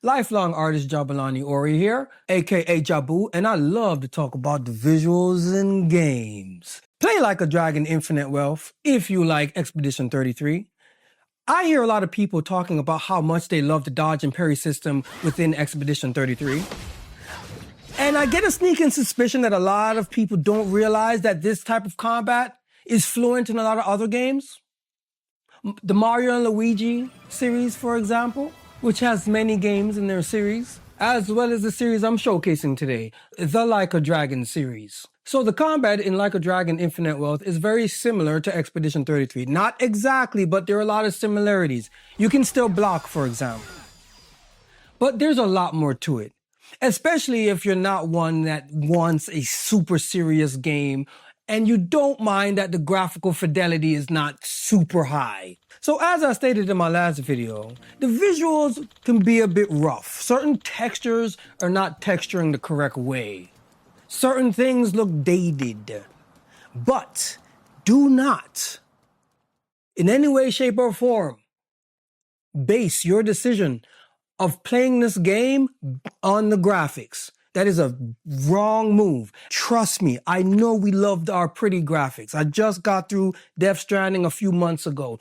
Lifelong artist Jabulani Ori here, aka Jabu, and I love to talk about the visuals in games. Play Like a Dragon Infinite Wealth if you like Expedition 33. I hear a lot of people talking about how much they love the dodge and parry system within Expedition 33. And I get a sneaking suspicion that a lot of people don't realize that this type of combat is fluent in a lot of other games. The Mario and Luigi series, for example, which has many games in their series, as well as the series I'm showcasing today, the Like a Dragon series. So the combat in Like a Dragon Infinite Wealth is very similar to Expedition 33. Not exactly, but there are a lot of similarities. You can still block, for example. But there's a lot more to it, especially if you're not one that wants a super serious game and you don't mind that the graphical fidelity is not super high. So as I stated in my last video, the visuals can be a bit rough. Certain textures are not texturing the correct way. Certain things look dated. But do not, in any way, shape, or form, base your decision of playing this game on the graphics. That is a wrong move. Trust me, I know we loved our pretty graphics. I just got through Death Stranding a few months ago.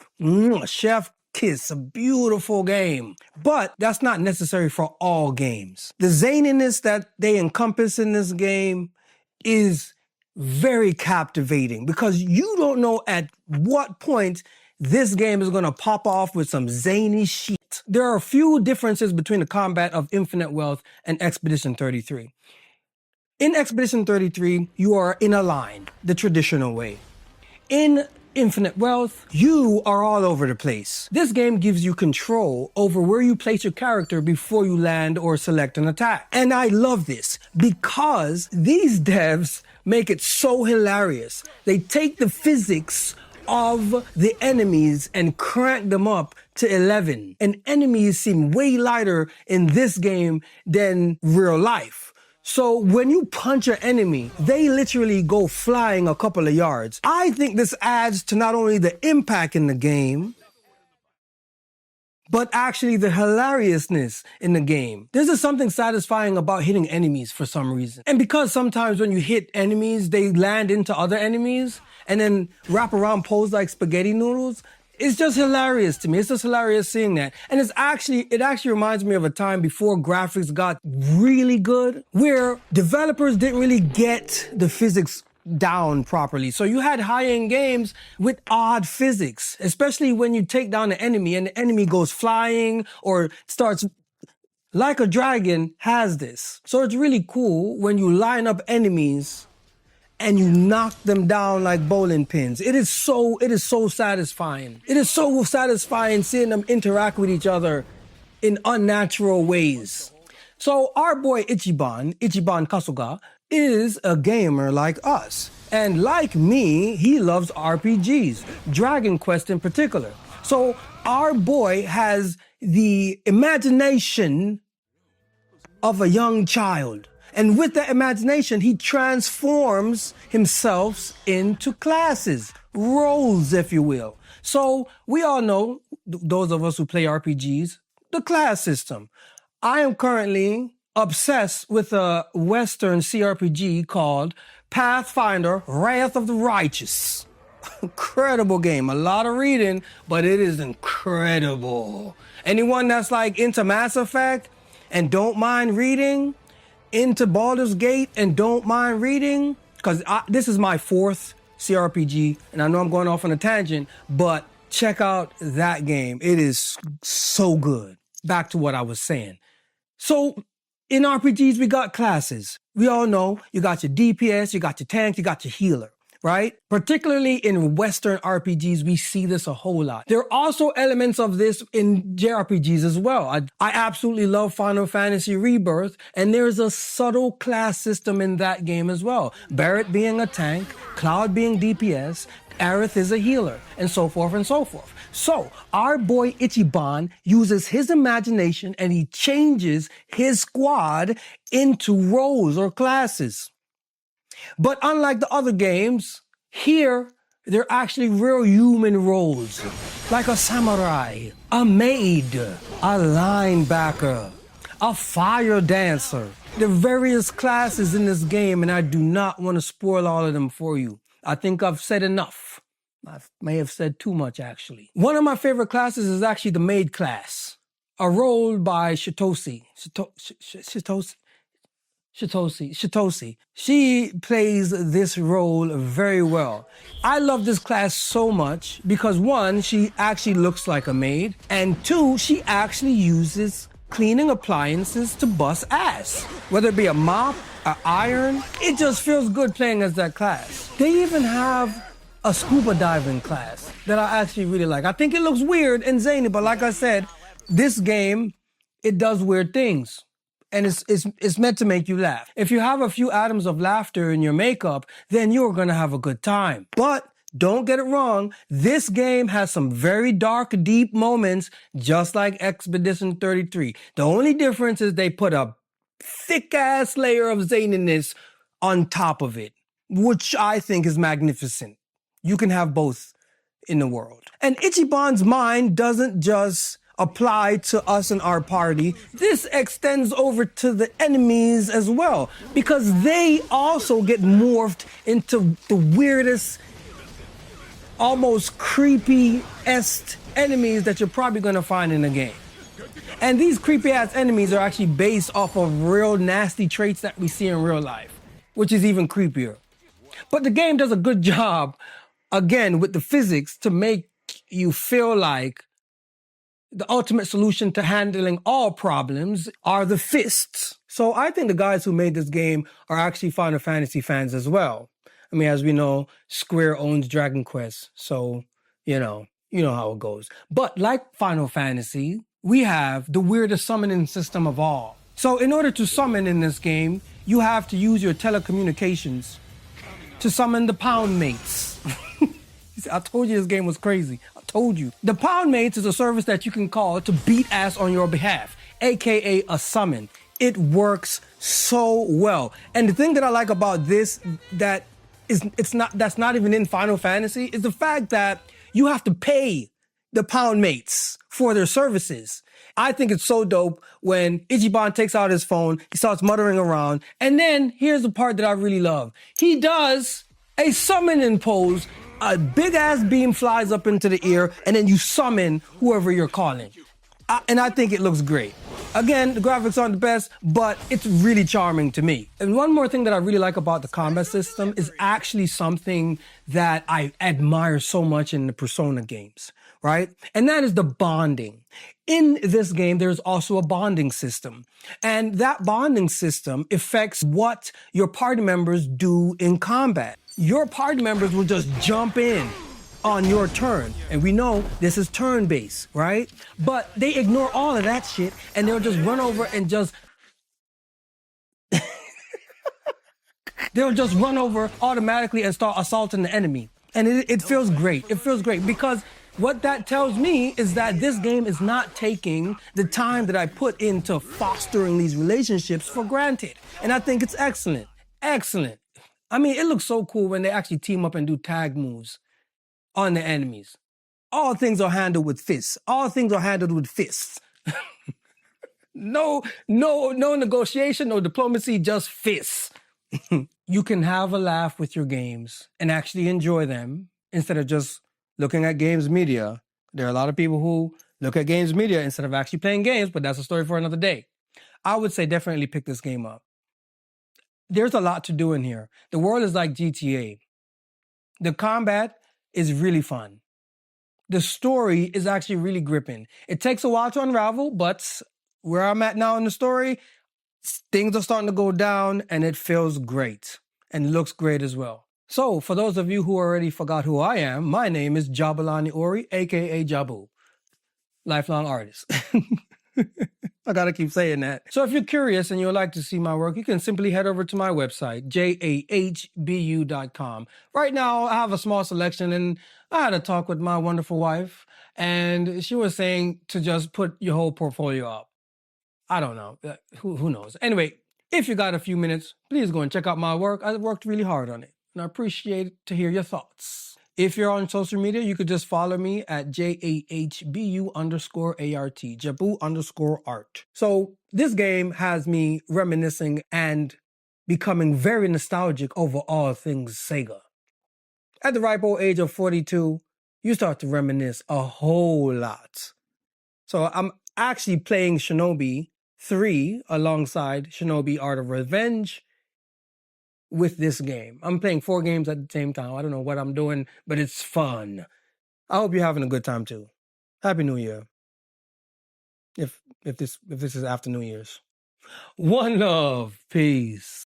Chef kiss, a beautiful game. But that's not necessary for all games. The zaniness that they encompass in this game is very captivating because you don't know at what point this game is going to pop off with some zany shit. There are a few differences between the combat of Infinite Wealth and Expedition 33. In Expedition 33, you are in a line, the traditional way. In Infinite Wealth, you are all over the place. This game gives you control over where you place your character before you land or select an attack. And I love this because these devs make it so hilarious. They take the physics of the enemies and crank them up to 11. And enemies seem way lighter in this game than real life. So when you punch an enemy, they literally go flying a couple of yards. I think this adds to not only the impact in the game, but actually the hilariousness in the game. There's just something satisfying about hitting enemies for some reason. And because sometimes when you hit enemies, they land into other enemies and then wrap around pose like spaghetti noodles, it's just hilarious to me. It's just hilarious seeing that. And it actually reminds me of a time before graphics got really good, where developers didn't really get the physics down properly. So you had high-end games with odd physics, especially when you take down the enemy and the enemy goes flying or starts. Like a Dragon has this. So it's really cool when you line up enemies and you knock them down like bowling pins. It is so satisfying. It is so satisfying seeing them interact with each other in unnatural ways. So our boy Ichiban Kasuga, is a gamer like us. And like me, he loves RPGs, Dragon Quest in particular. So our boy has the imagination of a young child. And with that imagination, he transforms himself into classes, roles, if you will. So we all know, those of us who play RPGs, the class system. I am currently obsessed with a Western CRPG called Pathfinder: Wrath of the Righteous. Incredible game. A lot of reading, but it is incredible. Anyone that's like into Mass Effect and don't mind reading, into Baldur's Gate and don't mind reading, because this is my fourth CRPG, and I know I'm going off on a tangent, but check out that game. It is so good. Back to what I was saying. So in RPGs, we got classes. We all know you got your DPS, you got your tank, you got your healer, right? Particularly in Western RPGs, we see this a whole lot. There are also elements of this in JRPGs as well. I absolutely love Final Fantasy Rebirth, and there's a subtle class system in that game as well. Barret being a tank, Cloud being DPS, Aerith is a healer, and so forth and so forth. So our boy Ichiban uses his imagination and he changes his squad into roles or classes. But unlike the other games, here they're actually real human roles, like a samurai, a maid, a linebacker, a fire dancer. There are various classes in this game, and I do not want to spoil all of them for you. I think I've said enough. I may have said too much, actually. One of my favorite classes is actually the maid class, a role by Shitoshi. Shitoshi. She plays this role very well. I love this class so much because one, she actually looks like a maid, and two, she actually uses cleaning appliances to bust ass. Whether it be a mop, an iron, it just feels good playing as that class. They even have a scuba diving class that I actually really like. I think it looks weird and zany, but like I said, this game, it does weird things. And it's meant to make you laugh. If you have a few atoms of laughter in your makeup, then you're gonna have a good time. But don't get it wrong, this game has some very dark, deep moments, just like Expedition 33. The only difference is they put a thick-ass layer of zaniness on top of it, which I think is magnificent. You can have both in the world. And Ichiban's mind doesn't just apply to us and our party. This extends over to the enemies as well, because they also get morphed into the weirdest, almost creepy-esque enemies that you're probably gonna find in the game. And these creepy-ass enemies are actually based off of real nasty traits that we see in real life, which is even creepier. But the game does a good job, again, with the physics to make you feel like the ultimate solution to handling all problems are the fists. So I think the guys who made this game are actually Final Fantasy fans as well. I mean, as we know, Square owns Dragon Quest, so, you know how it goes. But like Final Fantasy, we have the weirdest summoning system of all. So in order to summon in this game, you have to use your telecommunications to summon the pound mates. I told you this game was crazy. I told you. The pound mates is a service that you can call to beat ass on your behalf, aka a summon. It works so well. And the thing that I like about this that's not even in Final Fantasy is the fact that you have to pay the pound mates for their services. I think it's so dope when Ichiban takes out his phone, he starts muttering around, and then here's the part that I really love. He does a summoning pose. A big ass beam flies up into the air, and then you summon whoever you're calling. And I think it looks great. Again, the graphics aren't the best, but it's really charming to me. And one more thing that I really like about the combat system is actually something that I admire so much in the Persona games, right? And that is the bonding. In this game, there's also a bonding system. And that bonding system affects what your party members do in combat. Your party members will just jump in on your turn. And we know this is turn-based, right? But they ignore all of that shit and they'll just run over and just... they'll just run over automatically and start assaulting the enemy. And it feels great. It feels great because what that tells me is that this game is not taking the time that I put into fostering these relationships for granted. And I think it's excellent. Excellent. I mean, it looks so cool when they actually team up and do tag moves on the enemies. All things are handled with fists. All things are handled with fists. No negotiation, no diplomacy, just fists. You can have a laugh with your games and actually enjoy them instead of just looking at games media. There are a lot of people who look at games media instead of actually playing games, but that's a story for another day. I would say definitely pick this game up. There's a lot to do in here. The world is like GTA. The combat is really fun. The story is actually really gripping. It takes a while to unravel, but where I'm at now in the story, things are starting to go down and it feels great and looks great as well. So for those of you who already forgot who I am, my name is Jabulani Ori, aka Jabu, lifelong artist. I gotta keep saying that. So if you're curious and you'd like to see my work, you can simply head over to my website, jahbu.com. Right now, I have a small selection and I had a talk with my wonderful wife and she was saying to just put your whole portfolio up. I don't know. Who knows? Anyway, if you got a few minutes, please go and check out my work. I worked really hard on it and I appreciate to hear your thoughts. If you're on social media, you could just follow me at JAHBU_ART, Jabu_art. So this game has me reminiscing and becoming very nostalgic over all things Sega. At the ripe old age of 42, you start to reminisce a whole lot. So I'm actually playing Shinobi 3 alongside Shinobi Art of Revenge with this game. I'm playing 4 games at the same time. I don't know what I'm doing, but it's fun. I hope you're having a good time too. Happy New Year. If this is after New Year's. One love. Peace.